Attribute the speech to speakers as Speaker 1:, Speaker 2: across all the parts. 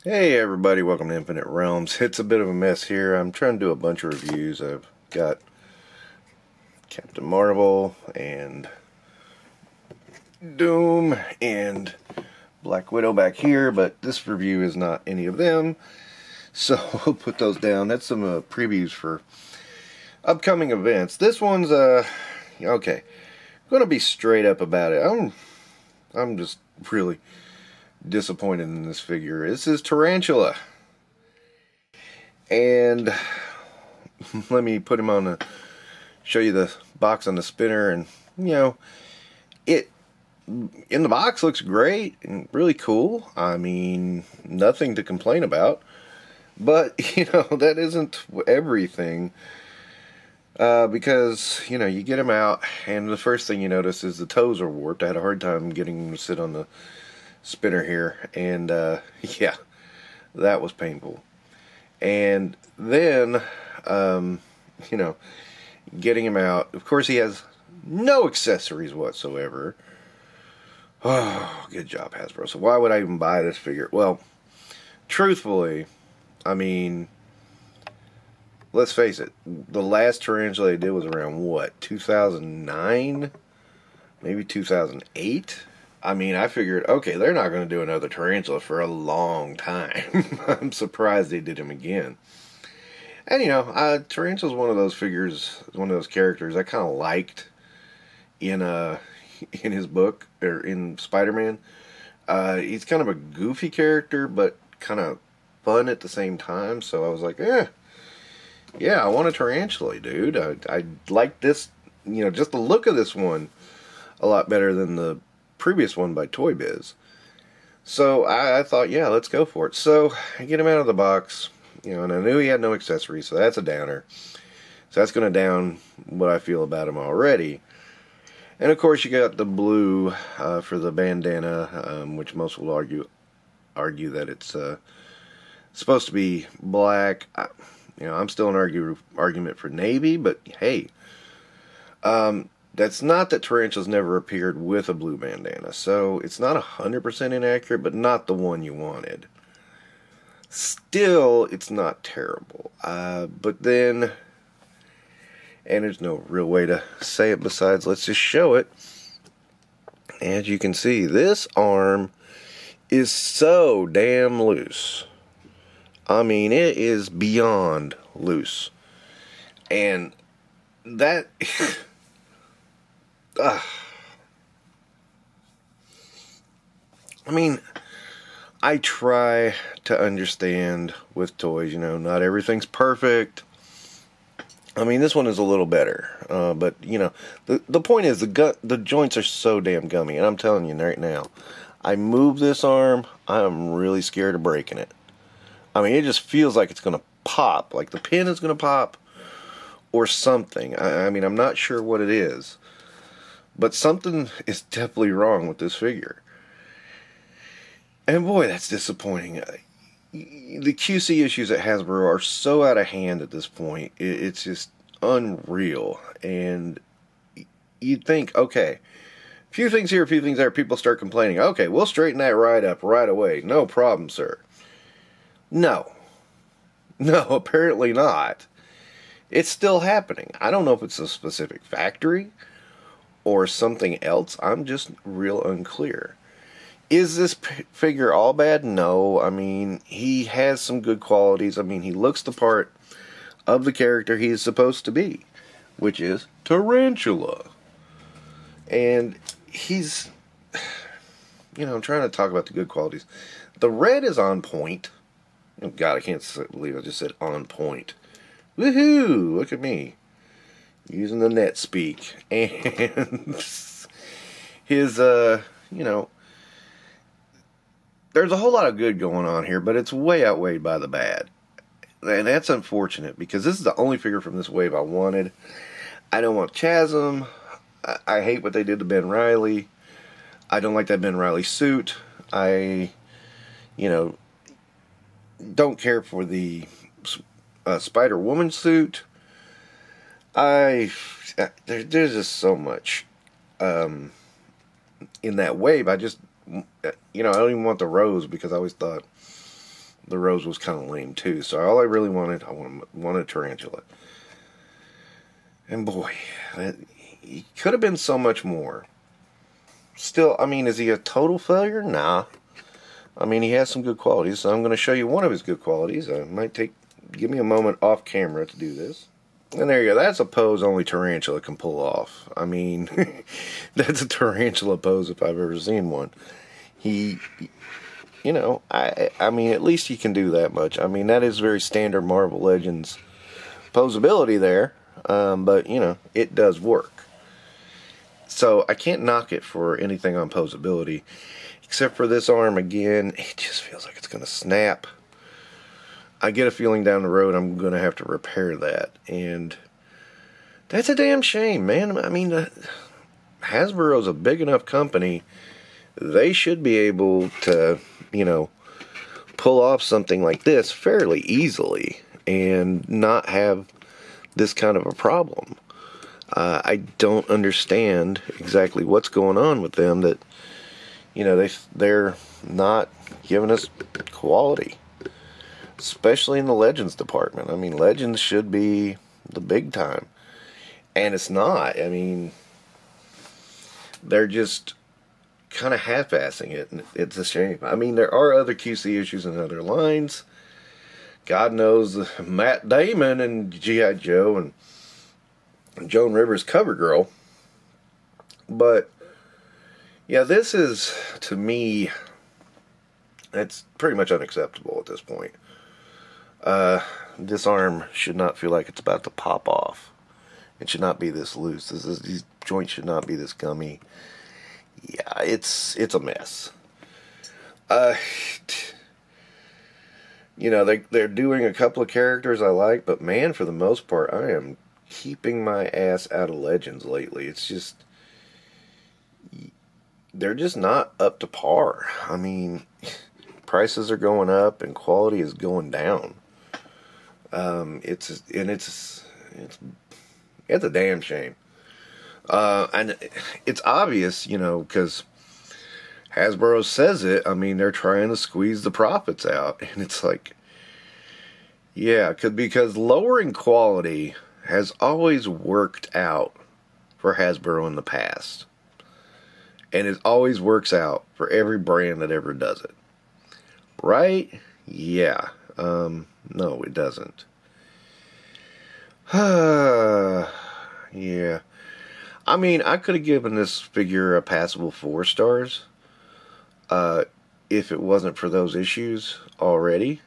Speaker 1: Hey everybody, welcome to Infinite Realms. It's a bit of a mess here. I'm trying to do a bunch of reviews. I've got Captain Marvel and Doom and Black Widow back here, but this review is not any of them. So we'll put those down. That's some previews for upcoming events. This one's okay. I'm gonna be straight up about it. I'm just really disappointed in this figure. This is Tarantula, and let me put him on the show you the box on the spinner, and it in the box looks great and really cool. I mean, nothing to complain about, but that isn't everything, because you get him out and the first thing you notice is the toes are warped. I had a hard time getting him to sit on the spinner here, and yeah, that was painful. And then getting him out, of course he has no accessories whatsoever. Oh, good job, Hasbro. So why would I even buy this figure? Well, truthfully, I mean, let's face it, the last Tarantula they did was around what, 2009, maybe 2008. I mean, I figured, okay, they're not going to do another Tarantula for a long time. I'm surprised they did him again. And, Tarantula's one of those figures, one of those characters I kind of liked in his book, or in Spider-Man. He's kind of a goofy character, but kind of fun at the same time. So I was like, yeah, I want a Tarantula, dude. I like this, just the look of this one a lot better than the previous one by Toy Biz. So I thought, yeah, let's go for it. So I get him out of the box, and I knew he had no accessories, so that's a downer. So that's going to down what I feel about him already. And of course you got the blue for the bandana, which most will argue that it's supposed to be black. I'm still an argument for navy, but hey, that's not that Tarantula's never appeared with a blue bandana, so it's not 100% inaccurate, but not the one you wanted. Still, it's not terrible. But then, and there's no real way to say it besides let's just show it. As you can see, this arm is so damn loose. I mean, it is beyond loose. And that... I mean, I try to understand with toys, not everything's perfect. I mean, this one is a little better, but the point is the joints are so damn gummy, and I'm telling you right now, I move this arm, I'm really scared of breaking it. I mean, it just feels like it's gonna pop, like the pin is gonna pop, or something. I mean, I'm not sure what it is. But something is definitely wrong with this figure. And boy, that's disappointing. The QC issues at Hasbro are so out of hand at this point. It's just unreal. And you'd think, okay, a few things here, a few things there, people start complaining. Okay, we'll straighten that right up right away. No problem, sir. No, apparently not. It's still happening. I don't know if it's a specific factory or something else. I'm just real unclear. Is this figure all bad? No. I mean, he has some good qualities. I mean, he looks the part of the character he is supposed to be, which is Tarantula. And he's, I'm trying to talk about the good qualities. The red is on point. Oh God, I can't believe I just said on point. Woohoo! Look at me. Using the net speak. And his, there's a whole lot of good going on here, but it's way outweighed by the bad. And that's unfortunate, because this is the only figure from this wave I wanted. I don't want Chasm. I hate what they did to Ben Reilly. I don't like that Ben Reilly suit. I, don't care for the Spider-Woman suit. There's just so much in that wave. I don't even want the rose, because I always thought the rose was kind of lame too. So all I really wanted, wanted a tarantula. And boy, he could have been so much more. Still, I mean, is he a total failure? Nah. I mean, he has some good qualities, so I'm going to show you one of his good qualities. I might give me a moment off camera to do this. And there you go. That's a pose only tarantula can pull off. I mean, that's a tarantula pose if I've ever seen one. He, you know, I mean, at least he can do that much. I mean, that is very standard Marvel Legends posability there. But, you know, it does work. So I can't knock it for anything on posability. Except for this arm, again, it just feels like it's going to snap. I get a feeling down the road I'm going to have to repair that. And that's a damn shame, man. I mean, Hasbro's a big enough company. They should be able to, you know, pull off something like this fairly easily and not have this kind of a problem. I don't understand exactly what's going on with them that, you know, they're not giving us quality, especially in the Legends department. I mean, Legends should be the big time, and it's not. I mean, they're just kind of half-assing it, and it's a shame. I mean, there are other QC issues in other lines. God knows Matt Damon and G.I. Joe and Joan Rivers CoverGirl. But yeah, this is, to me, it's pretty much unacceptable at this point. This arm should not feel like it's about to pop off. It should not be this loose. These joints should not be this gummy. Yeah, it's a mess. You know, they're doing a couple of characters I like, but man, for the most part, I am keeping my ass out of Legends lately. It's just, they're just not up to par. I mean, prices are going up and quality is going down. It's a damn shame. And it's obvious, you know, because Hasbro says it. I mean, they're trying to squeeze the profits out, and it's like, yeah, because lowering quality has always worked out for Hasbro in the past, and it always works out for every brand that ever does it, right? Yeah. No, it doesn't. Yeah. I mean, I could have given this figure a passable 4 stars if it wasn't for those issues already,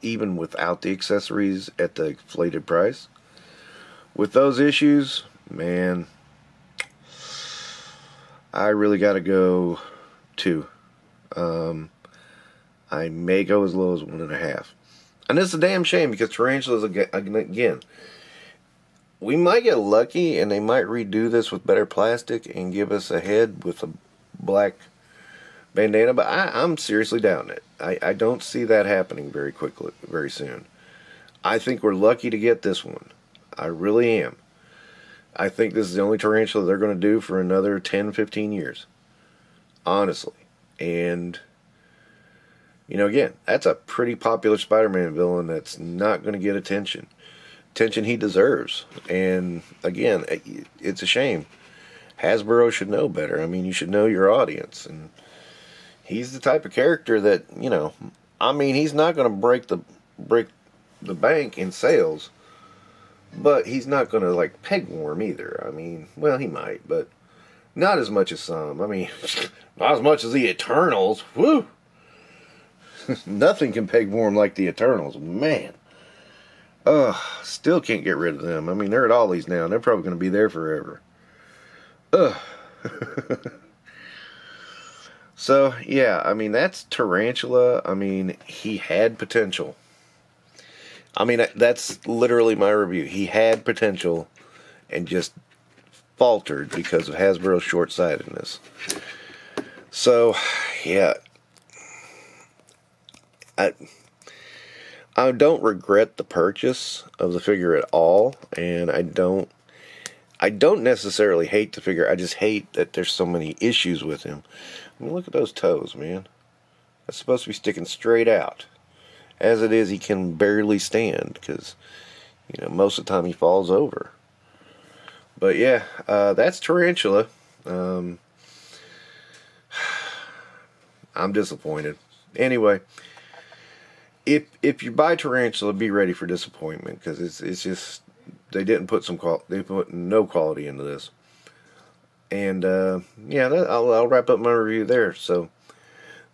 Speaker 1: even without the accessories at the inflated price. With those issues, man, I really got to go 2. I may go as low as 1.5. And it's a damn shame because Tarantulas, again, we might get lucky and they might redo this with better plastic and give us a head with a black bandana, but I'm seriously doubting it. I don't see that happening very quickly, very soon. I think we're lucky to get this one. I really am. I think this is the only Tarantula they're going to do for another 10, 15 years. Honestly. And, you know, again, that's a pretty popular Spider-Man villain that's not going to get attention he deserves. And again, it's a shame. Hasbro should know better. I mean, you should know your audience. And he's the type of character that, you know, I mean, he's not going to break the bank in sales, but he's not going to like peg warm either. I mean, well, he might, but not as much as some. I mean, not as much as the Eternals. Woo! Nothing can peg warm like the Eternals, man. Still can't get rid of them. I mean, they're at Ollie's now, and they're probably going to be there forever. So, yeah, I mean, that's Tarantula. I mean, he had potential. I mean, that's literally my review. He had potential and just faltered because of Hasbro's short-sightedness. So, yeah. I don't regret the purchase of the figure at all, and I don't necessarily hate the figure. I just hate that there's so many issues with him. I mean, look at those toes, man. That's supposed to be sticking straight out. As it is, he can barely stand because, you know, most of the time he falls over. But yeah, that's Tarantula. I'm disappointed. Anyway, if you buy Tarantula, be ready for disappointment because it's just they didn't put they put no quality into this. And yeah, I'll wrap up my review there. So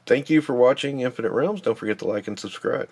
Speaker 1: thank you for watching Infinite Realms. Don't forget to like and subscribe.